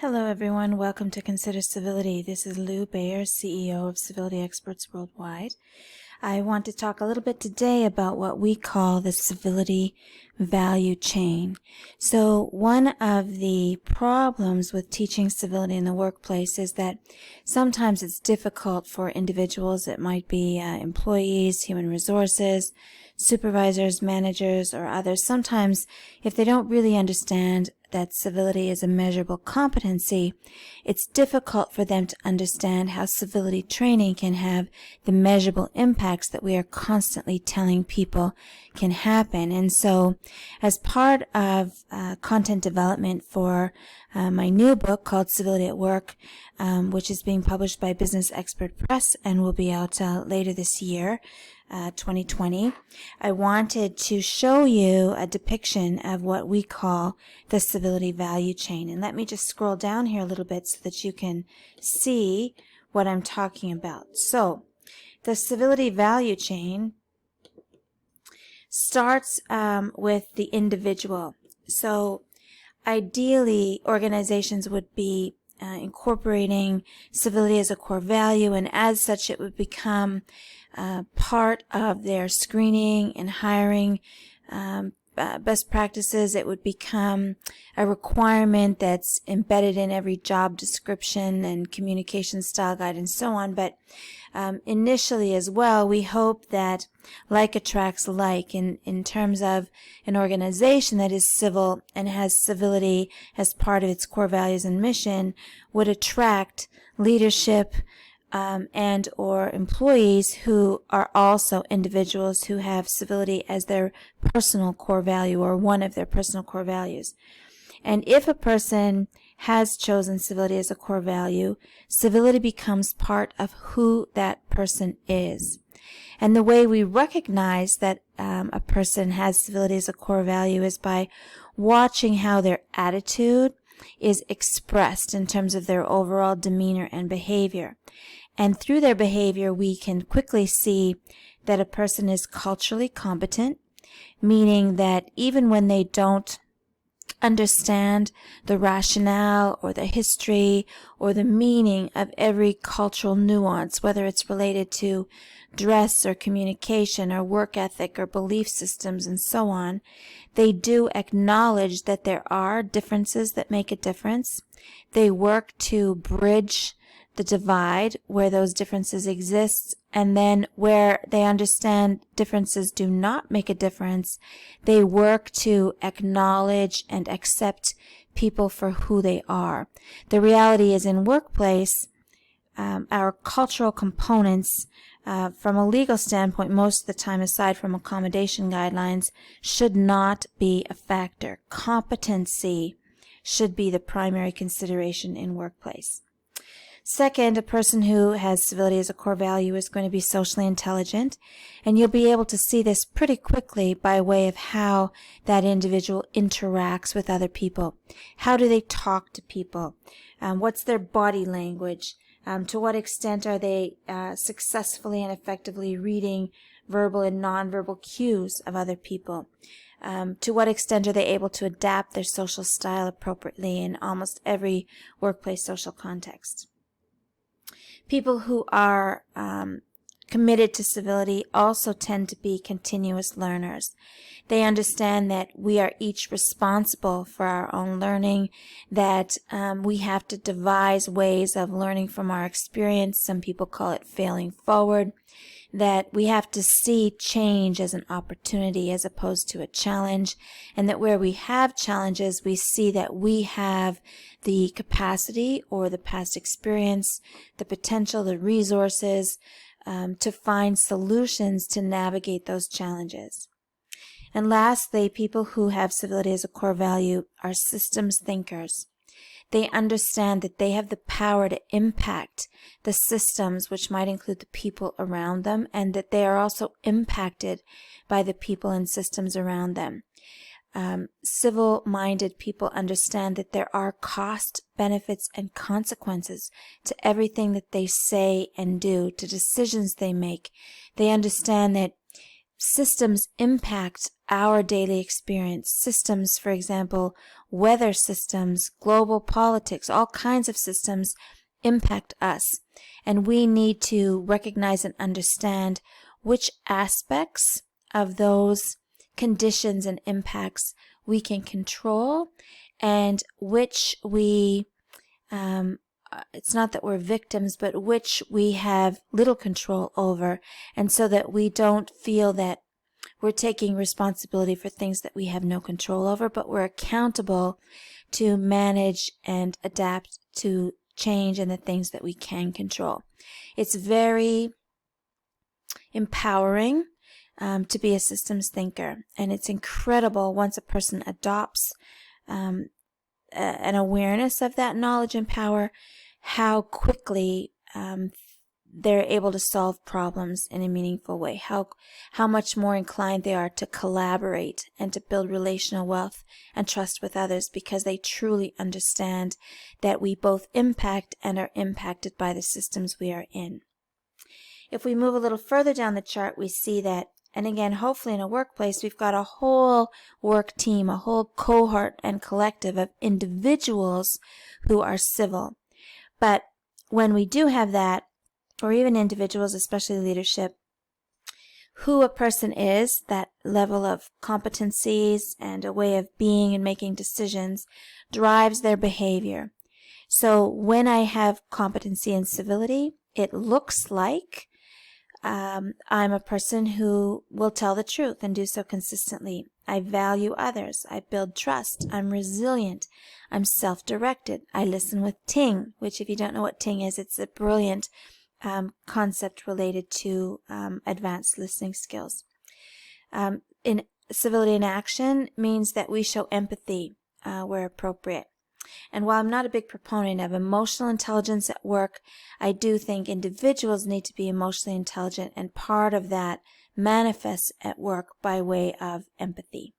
Hello everyone, welcome to Consider Civility. This is Lew Bayer, CEO of Civility Experts Worldwide. I want to talk a little bit today about what we call the Civility Value Chain. So one of the problems with teaching civility in the workplace is that sometimes it's difficult for individuals. It might be employees, human resources, supervisors, managers, or others. Sometimes if they don't really understand that civility is a measurable competency, it's difficult for them to understand how civility training can have the measurable impacts that we are constantly telling people can happen. And so as part of content development for my new book called Civility at Work, which is being published by Business Expert Press and will be out later this year, 2020, I wanted to show you a depiction of what we call the Civility Value Chain. And let me just scroll down here a little bit so that you can see what I'm talking about. So, the Civility Value Chain starts with the individual. So, ideally, organizations would be incorporating civility as a core value, and as such it would become part of their screening and hiring best practices. It would become a requirement that's embedded in every job description and communication style guide and so on. But initially as well, we hope that like attracts like in terms of an organization that is civil and has civility as part of its core values and mission would attract leadership and or employees who are also individuals who have civility as their personal core value or one of their personal core values. And if a person has chosen civility as a core value, civility becomes part of who that person is. And the way we recognize that a person has civility as a core value is by watching how their attitude is expressed in terms of their overall demeanor and behavior. And through their behavior, we can quickly see that a person is culturally competent, meaning that even when they don't understand the rationale or the history or the meaning of every cultural nuance, whether it's related to dress or communication or work ethic or belief systems and so on, they do acknowledge that there are differences that make a difference. They work to bridge the divide where those differences exist, and then where they understand differences do not make a difference, they work to acknowledge and accept people for who they are. The reality is in workplace, our cultural components, from a legal standpoint, most of the time aside from accommodation guidelines, should not be a factor. Competency should be the primary consideration in workplace. Second, a person who has civility as a core value is going to be socially intelligent, and you'll be able to see this pretty quickly by way of how that individual interacts with other people. How do they talk to people? What's their body language? To what extent are they successfully and effectively reading verbal and nonverbal cues of other people? To what extent are they able to adapt their social style appropriately in almost every workplace social context? People who are committed to civility also tend to be continuous learners. They understand that we are each responsible for our own learning, that we have to devise ways of learning from our experience. Some people call it failing forward. That we have to see change as an opportunity as opposed to a challenge, and that where we have challenges, we see that we have the capacity or the past experience, the potential, the resources to find solutions to navigate those challenges. And lastly, people who have civility as a core value are systems thinkers. They understand that they have the power to impact the systems, which might include the people around them, and that they are also impacted by the people and systems around them. Civil-minded people understand that there are cost, benefits, and consequences to everything that they say and do, to decisions they make. They understand that systems impact our daily experience. Systems, for example, weather systems, global politics, all kinds of systems impact us. And we need to recognize and understand which aspects of those conditions and impacts we can control, and which we it's not that we're victims, but which we have little control over, and so that we don't feel that we're taking responsibility for things that we have no control over, but we're accountable to manage and adapt to change in the things that we can control. It's very empowering to be a systems thinker, and it's incredible once a person adopts an awareness of that knowledge and power, how quickly they're able to solve problems in a meaningful way, how much more inclined they are to collaborate and to build relational wealth and trust with others, because they truly understand that we both impact and are impacted by the systems we are in. If we move a little further down the chart, we see that, and again, hopefully in a workplace, we've got a whole work team, a whole cohort and collective of individuals who are civil. But when we do have that, or even individuals, especially leadership, who a person is, that level of competencies and a way of being and making decisions, drives their behavior. So when I have competency and civility, it looks like I'm a person who will tell the truth and do so consistently. I value others. I build trust. I'm resilient. I'm self-directed. I listen with Ting, which, if you don't know what Ting is, it's a brilliant concept related to advanced listening skills. In civility in action means that we show empathy where appropriate. And while I'm not a big proponent of emotional intelligence at work, I do think individuals need to be emotionally intelligent, and part of that manifests at work by way of empathy.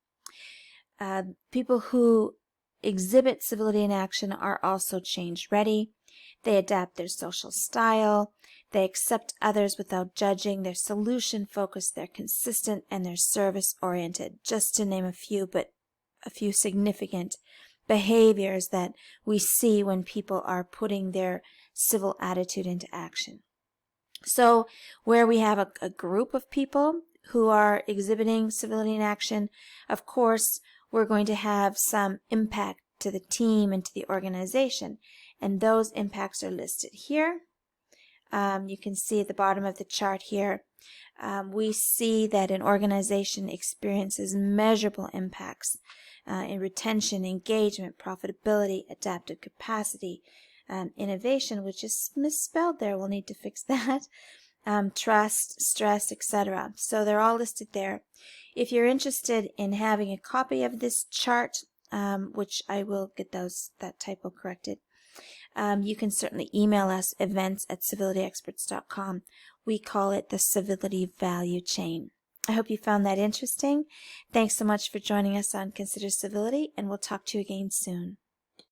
People who exhibit civility in action are also change ready. They adapt their social style. They accept others without judging. They're solution focused. They're consistent, and they're service oriented, just to name a few, but a few significant behaviors that we see when people are putting their civil attitude into action. So where we have a group of people who are exhibiting civility in action, of course, we're going to have some impact to the team and to the organization. And those impacts are listed here. You can see at the bottom of the chart here, we see that an organization experiences measurable impacts in retention, engagement, profitability, adaptive capacity, innovation, which is misspelled there. We'll need to fix that. Trust, stress, etc. So they're all listed there. If you're interested in having a copy of this chart, which I will get that typo corrected, you can certainly email us, events@civilityexperts.com. We call it the Civility Value Chain. I hope you found that interesting. Thanks so much for joining us on Consider Civility, and we'll talk to you again soon.